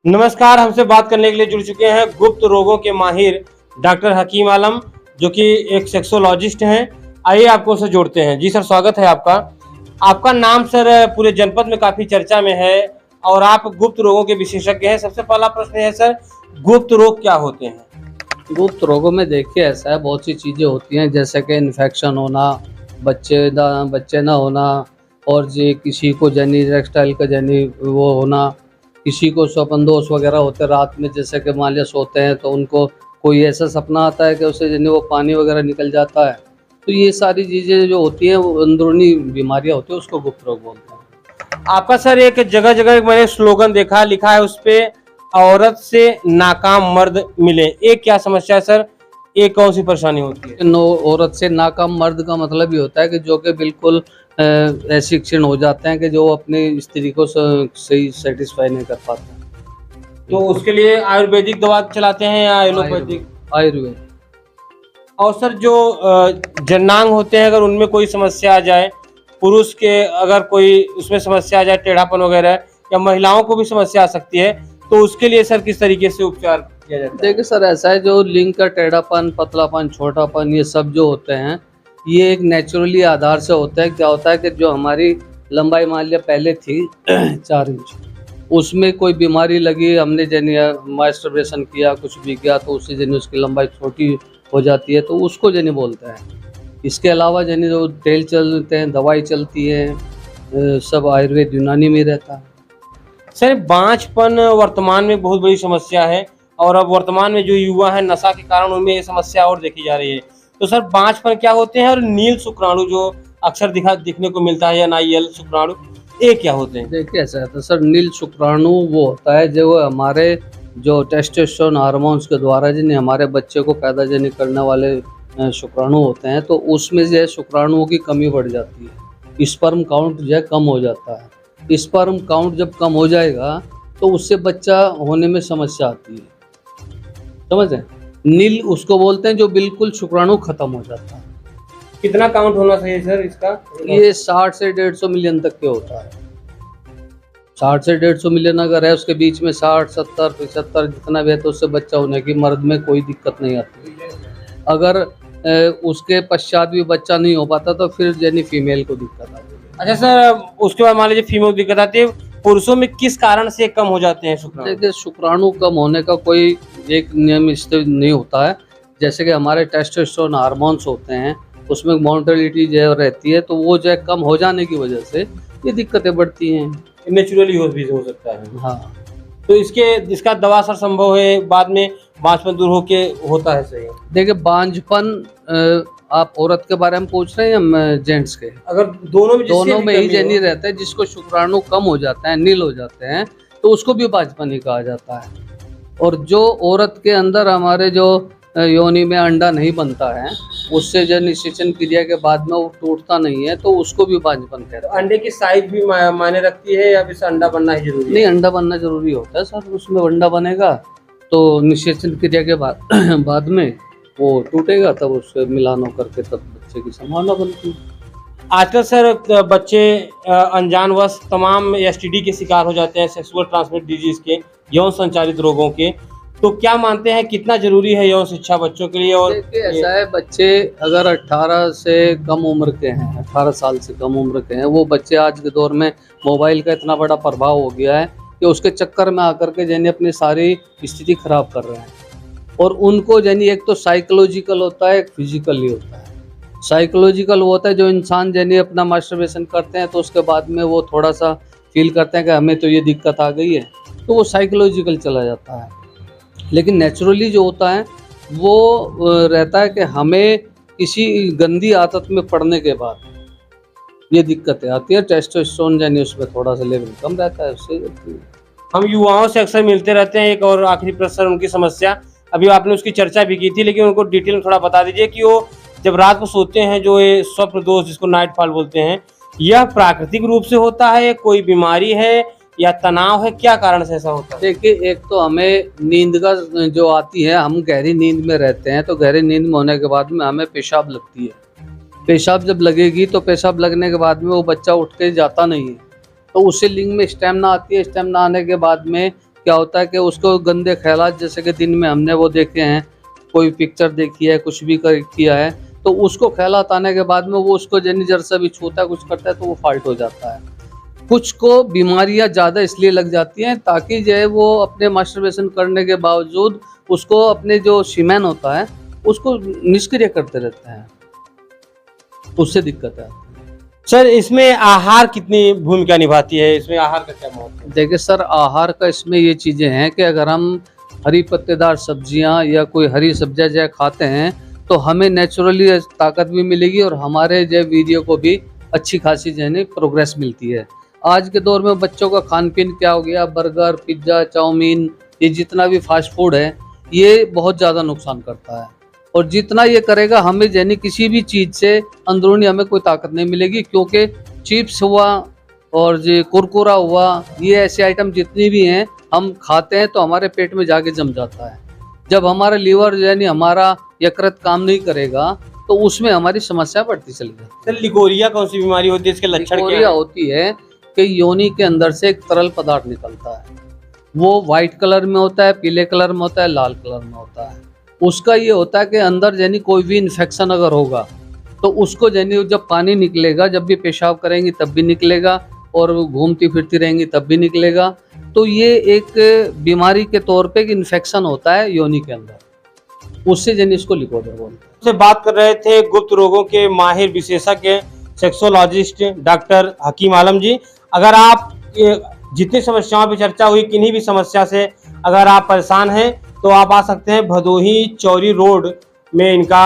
नमस्कार, हमसे बात करने के लिए जुड़ चुके हैं गुप्त रोगों के माहिर डॉक्टर हकीम आलम, जो कि एक सेक्सोलॉजिस्ट हैं। आइए आपको उनसे जोड़ते हैं। जी सर, स्वागत है आपका। आपका नाम सर पूरे जनपद में काफ़ी चर्चा में है और आप गुप्त रोगों के विशेषज्ञ हैं। सबसे पहला प्रश्न है सर, गुप्त रोग क्या होते हैं? गुप्त रोगों में देखिए ऐसा है, बहुत सी चीज़ें होती हैं जैसे कि इन्फेक्शन होना, बच्चे ना होना, और जी किसी को जनी इरेक्टाइल का जनी वो होना, किसी को स्वप्न दोष वगैरह होते हैं रात में, जैसे कि मान लिया सोते हैं तो उनको कोई ऐसा सपना आता है कि उससे जनी वो पानी वगैरह निकल जाता है। तो ये सारी चीज़ें जो होती हैं वो अंदरूनी बीमारियाँ होती हैं, उसको गुप्त रोग बोलते हैं। आपका सर एक जगह जगह मैंने स्लोगन देखा, लिखा है उस पे, औरत से नाकाम मर्द मिले। ये क्या समस्या है सर? ये कौन सी परेशानी होती है? नो, औरत से नाकाम मर्द का मतलब ये होता है कि जो कि बिल्कुल ऐसे क्षण हो जाते हैं कि जो अपनी स्त्री को सही सेटिस्फाई नहीं कर पाते। तो उसके लिए आयुर्वेदिक दवा चलाते हैं या एलोपैथिक? आयुर्वेद। और सर जो जननांग होते हैं, अगर उनमें कोई समस्या आ जाए, पुरुष के अगर कोई उसमें समस्या आ जाए, टेढ़ापन वगैरह, या महिलाओं को भी समस्या आ सकती है, तो उसके लिए सर किस तरीके से उपचार किया जाता है? देखिए सर, ऐसा है, जो लिंग का टेढ़ापन, पतलापन, छोटापन, ये सब जो होते हैं ये एक नेचुरली आधार से होता है। क्या होता है कि जो हमारी लंबाई मान लिया पहले थी 4 इंच, उसमें कोई बीमारी लगी, हमने जनी मास्टरबेशन किया, कुछ भी किया, तो उससे जनी उसकी लंबाई छोटी हो जाती है, तो उसको जनी बोलते हैं। इसके अलावा जनी जो तेल चलते हैं, दवाई चलती है, सब आयुर्वेद यूनानी में रहता है। सर बांझपन वर्तमान में बहुत बड़ी समस्या है, और अब वर्तमान में जो युवा है नशा के कारण उनमें ये समस्या और देखी जा रही है। तो सर बांझपन क्या होते हैं, और नील शुक्राणु जो अक्सर दिखने को मिलता है, या नाइयल शुक्राणु, ये क्या होते हैं? देखिए ऐसा है, तो सर नील शुक्राणु वो होता है जो हमारे जो टेस्टोस्टेरोन हार्मोन्स के द्वारा जिन्हें हमारे बच्चे को पैदा जनी करने वाले शुक्राणु होते हैं, तो उसमें जो है शुक्राणुओं की कमी बढ़ जाती है, स्पर्म काउंट जो है कम हो जाता है। स्पर्म काउंट जब कम हो जाएगा तो उससे बच्चा होने में समस्या आती है, समझ रहे? नील उसको बोलते हैं जो बिल्कुल शुक्राणु खत्म हो जाता है। कितना काउंट होना चाहिए सर इसका? ये 60 से 150 मिलियन तक के होता है। 60 से 150 मिलियन अगर है, उसके बीच में 60, 70, 75 जितना भी है, तो उससे बच्चा होने की मर्द में कोई दिक्कत नहीं आती। अगर उसके पश्चात भी बच्चा नहीं हो पाता तो फिर यानी फीमेल को दिक्कत आती है। अच्छा सर, उसके बाद मान लीजिए फीमेल दिक्कत आती है, पुरुषों में किस कारण से कम हो जाते हैं शुक्राणु? देखिए शुक्राणु कम होने का कोई एक नियम इससे नहीं होता है। जैसे कि हमारे टेस्टोस्टेरोन हार्मोन्स होते हैं, उसमें मोर्टेलिटी जो रहती है, तो वो जो है कम हो जाने की वजह से ये दिक्कतें बढ़ती हैं। नेचुरली भी हो सकता है। हाँ, तो इसका दवा सर संभव है बाद में बांझपन दूर होके होता है सही? देखिए बांझपन आप औरत के बारे में पूछ रहे हैं या जेंट्स के? अगर दोनों में ही जनी रहता है, जिसको शुक्राणु कम हो जाते हैं, नील हो जाते हैं, तो उसको भी बांझपन ही कहा जाता है। और जो औरत के अंदर हमारे जो योनि में अंडा नहीं बनता है, उससे जो निषेचन क्रिया के बाद में वो टूटता नहीं है, तो उसको भी बांझपन कहते हैं। अंडे की साइज भी मायने रखती है, या फिर अंडा बनना ही जरूरी है? नहीं, अंडा बनना जरूरी होता है सर। उसमें अंडा बनेगा तो निषेचन क्रिया के बाद बाद में वो टूटेगा, तब उससे मिलान होकर के तब बच्चे की संभावना बनती है। आजकल सर बच्चे अनजानवश तमाम एसटीडी के शिकार हो जाते हैं, सेक्सुअल ट्रांसमिटेड डिजीज के, यौन संचालित रोगों के। तो क्या मानते हैं कितना जरूरी है यौन शिक्षा बच्चों के लिए? और देखिए ऐसा है, बच्चे अगर 18 से कम उम्र के हैं, 18 साल से कम उम्र के हैं, वो बच्चे आज के दौर में मोबाइल का इतना बड़ा प्रभाव हो गया है कि उसके चक्कर में आकर के जैसे अपनी सारी स्थिति खराब कर रहे हैं। और उनको जैसे एक तो साइकोलॉजिकल होता है, एक फिजिकली होता है। साइकोलॉजिकल वो होता है जो इंसान जैसे अपना मास्टरबेशन करते हैं तो उसके बाद में वो थोड़ा सा फील करते हैं कि हमें तो ये दिक्कत आ गई है, तो वो साइकोलॉजिकल चला जाता है। लेकिन नेचुरली जो होता है वो रहता है कि हमें किसी गंदी आदत में पड़ने के बाद ये दिक्कतें आती है। टेस्टोस्टेरोन यानी उसमें थोड़ा सा लेवल कम रहता है, उससे होती है। हम युवाओं से अक्सर मिलते रहते हैं। एक और आखिरी प्रश्न सर, उनकी समस्या अभी आपने उसकी चर्चा भी की थी, लेकिन उनको डिटेल में थोड़ा बता दीजिए कि वो जब रात को सोते हैं, जो ये स्वप्न दोष जिसको नाइट फॉल बोलते हैं, यह प्राकृतिक रूप से होता है, कोई बीमारी है, या तनाव है? क्या कारण से ऐसा होता है? देखिए एक तो हमें नींद का जो आती है, हम गहरी नींद में रहते हैं, तो गहरी नींद में होने के बाद में हमें पेशाब लगती है। पेशाब जब लगेगी तो पेशाब लगने के बाद में वो बच्चा उठ के जाता नहीं है, तो उससे लिंग में स्टेमिना आती है। स्टेमिना आने के बाद में क्या क्या होता है कि उसको गंदे ख्यालात, जैसे कि दिन में हमने वो देखे हैं, कोई पिक्चर देखी है, कुछ भी किया है, तो उसको ख्यालात आने के बाद में वो उसको जनी जर से भी छूता है, कुछ करता है तो वो फाल्ट हो जाता है। कुछ को बीमारियां ज़्यादा इसलिए लग जाती हैं ताकि जो है वो अपने मास्टरबेशन करने के बावजूद उसको अपने जो सीमेन होता है उसको निष्क्रिय करते रहते हैं, उससे दिक्कत है। सर इसमें आहार कितनी भूमिका निभाती है, इसमें आहार का क्या महत्व है? देखिए सर, आहार का इसमें ये चीज़ें हैं कि अगर हम हरी पत्तेदार सब्जियां या कोई हरी सब्जियां जो खाते हैं तो हमें नेचुरली ताकत भी मिलेगी और हमारे जो वीर्य को भी अच्छी खासी जो है प्रोग्रेस मिलती है। आज के दौर में बच्चों का खान पीन क्या हो गया, बर्गर, पिज्ज़ा, चाउमीन, ये जितना भी फास्ट फूड है ये बहुत ज़्यादा नुकसान करता है, और जितना ये करेगा हमें यानी किसी भी चीज़ से अंदरूनी हमें कोई ताकत नहीं मिलेगी, क्योंकि चिप्स हुआ और ये कुरकुरा हुआ, ये ऐसे आइटम जितनी भी हैं हम खाते हैं तो हमारे पेट में जाके जम जाता है। जब हमारा लीवर यानी हमारा यकृत काम नहीं करेगा तो उसमें हमारी समस्या बढ़ती चली जाती है। सर लिकोरिया कौन सी बीमारी होती है, इसके लक्षण क्या लिकोरिया है? होती है कि योनि के अंदर से एक तरल पदार्थ निकलता है, वो वाइट कलर में होता है, पीले कलर में होता है, लाल कलर में होता है। उसका ये होता है कि अंदर यानी कोई भी इन्फेक्शन अगर होगा तो उसको यानी जब पानी निकलेगा, जब भी पेशाब करेंगी तब भी निकलेगा और घूमती फिरती रहेंगी तब भी निकलेगा, तो ये एक बीमारी के तौर पे एक इन्फेक्शन होता है योनि के अंदर, उससे यानी इसको लिकोरिया बोलते हैं। से बात कर रहे थे गुप्त रोगों के माहिर विशेषज्ञ सेक्सोलॉजिस्ट डॉक्टर हकीम आलम जी। अगर आप जितनी समस्याओं पर चर्चा हुई, किन्हीं भी समस्या से अगर आप परेशान हैं तो आप आ सकते हैं भदोही चौरी रोड में इनका